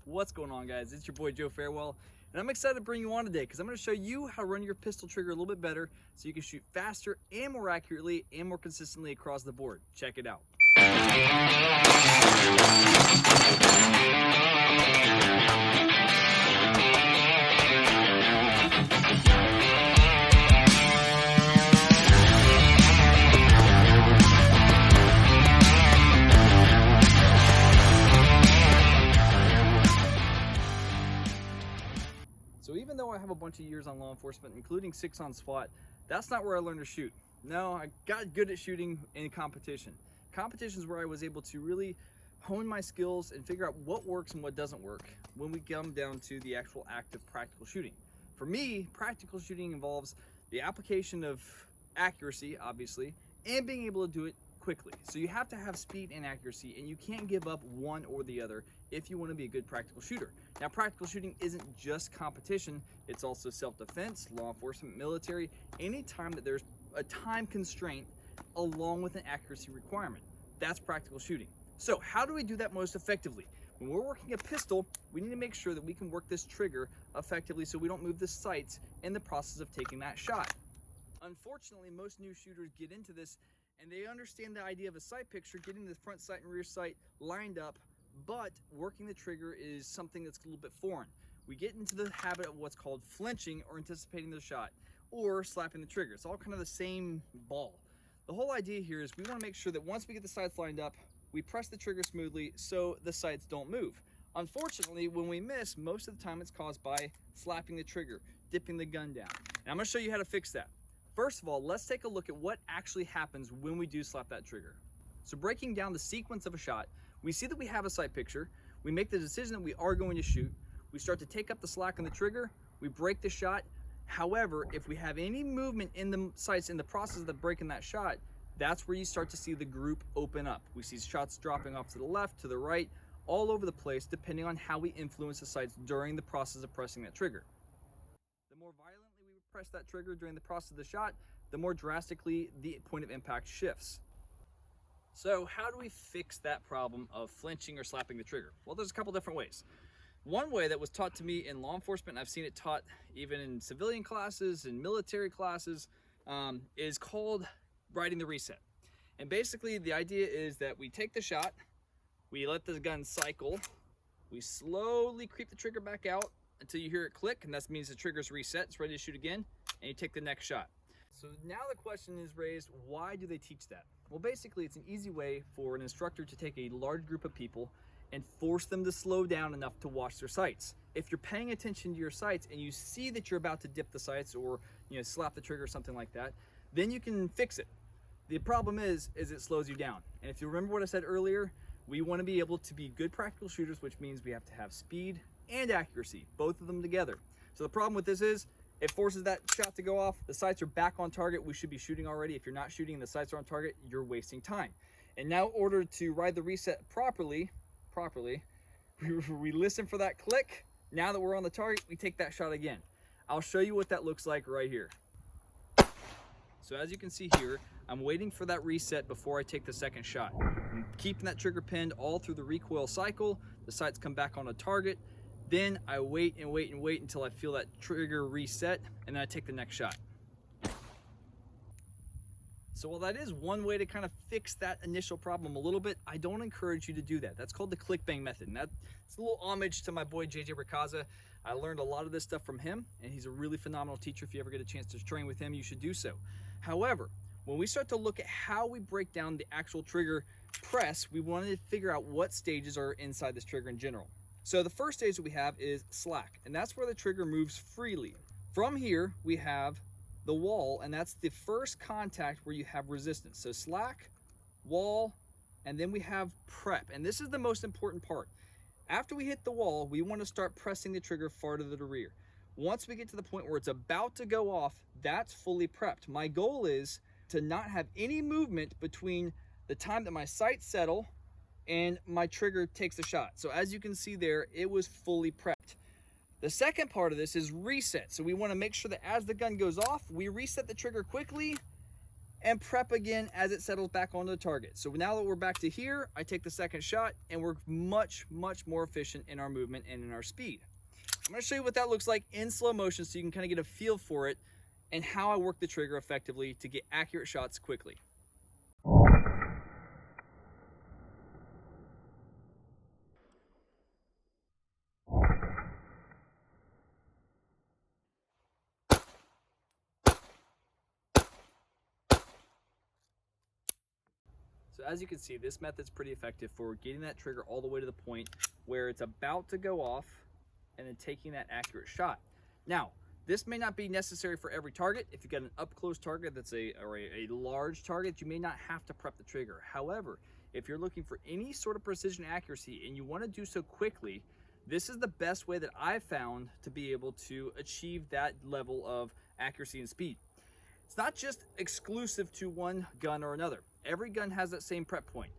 What's going on, guys? It's your boy Joe Farewell, and I'm excited to bring you on today because I'm going to show you how to run your pistol trigger a little bit better so you can shoot faster and more accurately and more consistently across the board. Check it out. So even though I have a bunch of years on law enforcement, including 6 on SWAT, that's not where I learned to shoot. No, I got good at shooting in competition. Competition is where I was able to really hone my skills and figure out what works and what doesn't work when we come down to the actual act of practical shooting. For me, practical shooting involves the application of accuracy, obviously, and being able to do it quickly. So you have to have speed and accuracy, and you can't give up one or the other if you want to be a good practical shooter. Now, practical shooting isn't just competition, it's also self-defense, law enforcement, military, any time that there's a time constraint along with an accuracy requirement. That's practical shooting. So how do we do that most effectively? When we're working a pistol, we need to make sure that we can work this trigger effectively so we don't move the sights in the process of taking that shot. Unfortunately, most new shooters get into this and they understand the idea of a sight picture, getting the front sight and rear sight lined up, but working the trigger is something that's a little bit foreign. We get into the habit of what's called flinching or anticipating the shot or slapping the trigger. It's all kind of the same ball. The whole idea here is we want to make sure that once we get the sights lined up, we press the trigger smoothly so the sights don't move. Unfortunately, when we miss, most of the time it's caused by slapping the trigger, dipping the gun down. And I'm going to show you how to fix that. First of all, let's take a look at what actually happens when we do slap that trigger. So breaking down the sequence of a shot, we see that we have a sight picture, we make the decision that we are going to shoot, we start to take up the slack on the trigger, we break the shot. However, if we have any movement in the sights in the process of breaking that shot, that's where you start to see the group open up. We see shots dropping off to the left, to the right, all over the place, depending on how we influence the sights during the process of pressing that trigger. The more violently we press that trigger during the process of the shot, the more drastically the point of impact shifts. So how do we fix that problem of flinching or slapping the trigger? Well, there's a couple different ways. One way that was taught to me in law enforcement, and I've seen it taught even in civilian classes and military classes, is called riding the reset. And basically the idea is that we take the shot, we let the gun cycle, we slowly creep the trigger back out until you hear it click, and that means the trigger's reset, it's ready to shoot again, and you take the next shot. So now the question is raised, why do they teach that? Well, basically it's an easy way for an instructor to take a large group of people and force them to slow down enough to watch their sights. If you're paying attention to your sights and you see that you're about to dip the sights or slap the trigger or something like that, then you can fix it. The problem is it slows you down. And if you remember what I said earlier, we want to be able to be good practical shooters, which means we have to have speed and accuracy, both of them together. So the problem with this is it forces that shot to go off, the sights are back on target, we should be shooting already. If you're not shooting and the sights are on target, you're wasting time. And now in order to ride the reset properly, we listen for that click. Now that we're on the target, we take that shot again. I'll show you what that looks like right here. So as you can see here, I'm waiting for that reset before I take the second shot. I'm keeping that trigger pinned all through the recoil cycle. The sights come back on a target. Then I wait and wait and wait until I feel that trigger reset, and then I take the next shot. So while that is one way to kind of fix that initial problem a little bit, I don't encourage you to do that. That's called the click bang method. And it's a little homage to my boy JJ Ricaza. I learned a lot of this stuff from him, and he's a really phenomenal teacher. If you ever get a chance to train with him, you should do so. However, when we start to look at how we break down the actual trigger press, we wanted to figure out what stages are inside this trigger in general. So the first stage that we have is slack, and that's where the trigger moves freely. From here, we have the wall, and that's the first contact where you have resistance. So slack, wall, and then we have prep. And this is the most important part. After we hit the wall, we want to start pressing the trigger farther to the rear. Once we get to the point where it's about to go off, that's fully prepped. My goal is to not have any movement between the time that my sights settle and my trigger takes the shot. So as you can see there, it was fully prepped. The second part of this is reset. So we want to make sure that as the gun goes off, we reset the trigger quickly and prep again as it settles back onto the target. So now that we're back to here, I take the second shot and we're much more efficient in our movement and in our speed. I'm going to show you what that looks like in slow motion so you can kind of get a feel for it and how I work the trigger effectively to get accurate shots quickly. So as you can see, this method's pretty effective for getting that trigger all the way to the point where it's about to go off and then taking that accurate shot. Now, this may not be necessary for every target. If you've got an up-close target that's a large target, you may not have to prep the trigger. However, if you're looking for any sort of precision accuracy and you want to do so quickly, this is the best way that I've found to be able to achieve that level of accuracy and speed. It's not just exclusive to one gun or another. Every gun has that same prep point.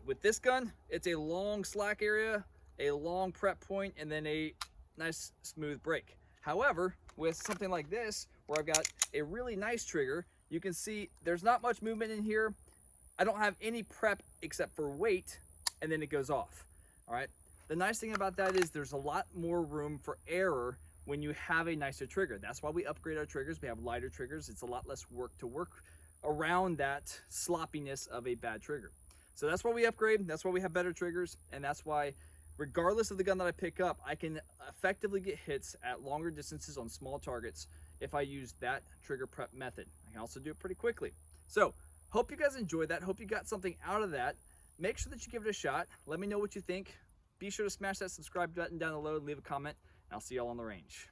With this gun, it's a long slack area, a long prep point, and then a nice smooth break. However, with something like this, where I've got a really nice trigger, you can see there's not much movement in here. I don't have any prep except for weight, and then it goes off. All right. The nice thing about that is there's a lot more room for error when you have a nicer trigger. That's why we upgrade our triggers. We have lighter triggers. It's a lot less work to work around that sloppiness of a bad trigger. So that's why we upgrade. That's why we have better triggers. And that's why, regardless of the gun that I pick up, I can effectively get hits at longer distances on small targets if I use that trigger prep method. I can also do it pretty quickly. So hope you guys enjoyed that. Hope you got something out of that. Make sure that you give it a shot. Let me know what you think. Be sure to smash that subscribe button down below and leave a comment. I'll see y'all on the range.